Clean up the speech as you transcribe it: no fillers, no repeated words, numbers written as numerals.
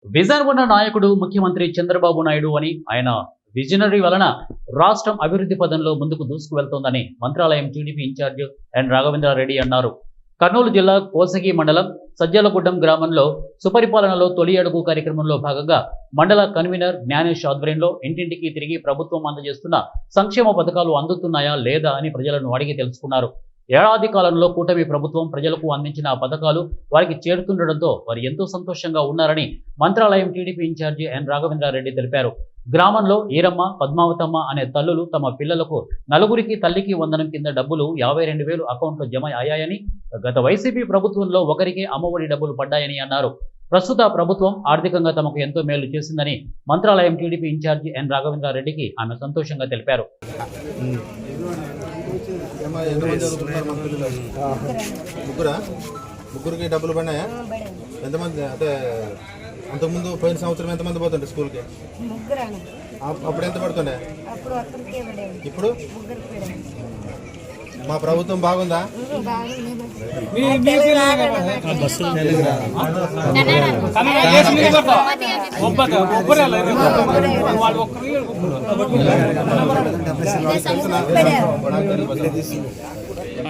Vision ఉన్న నాయకుడు ముఖ్యమంత్రి చంద్రబాబు నాయుడు అని, ఆయన విజనరీ వలన రాష్ట్రం అభివృద్ధి పదంలో ముందుకు దూసుకువెళ్తోందని మంత్రాలయం టీడీపీ ఇన్ఛార్జ్ ఎన్ రాఘవేంద్రారెడ్డి అన్నారు. కర్నూలు జిల్లా కోసగి మండలం సజ్జలగుడ్డం గ్రామంలో సుపరిపాలనలో తొలి అడుగు కార్యక్రమంలో భాగంగా మండల కన్వీనర్ జ్ఞానేష్ ఆధ్వర్యంలో ఇంటింటికి తిరిగి ప్రభుత్వం అందజేస్తున్న సంక్షేమ పథకాలు అందుతున్నాయా లేదా అని ప్రజలను అడిగి తెలుసుకున్నారు. ఏడాది కాలంలో కూటమి ప్రభుత్వం ప్రజలకు అందించిన పథకాలు వారికి చేరుతుండటంతో వారు ఎంతో సంతోషంగా ఉన్నారని మంత్రాలయం టీడీపీ ఇన్ఛార్జి ఎన్ రాఘవేంద్రారెడ్డి తెలిపారు. గ్రామంలో ఈరమ్మ, పద్మావతమ్మ అనే తల్లులు తమ పిల్లలకు నలుగురికి తల్లికి వందనం కింద డబ్బులు 52,000 అకౌంట్లో జమ అయ్యాయని, గత వైసీపీ ప్రభుత్వంలో ఒకరికి అమ్మఒడి డబ్బులు పడ్డాయని అన్నారు. ప్రస్తుత ప్రభుత్వం ఆర్థికంగా తమకు ఎంతో మేలు చేసిందని మంత్రాలయం టీడీపీ ఇన్ఛార్జి ఎన్ రాఘవేంద్రారెడ్డికి ఆమె సంతోషంగా తెలిపారు. ముగ్గురికి డబ్బులు పడినాయా? ఎంతమంది అంటే అంతకుముందు పోయిన సంవత్సరం ఎంతమంది పోతుండే స్కూల్కి? అప్పుడు ఎంత పడుతుండే? ఇప్పుడు మా ప్రభుత్వం బాగుందా?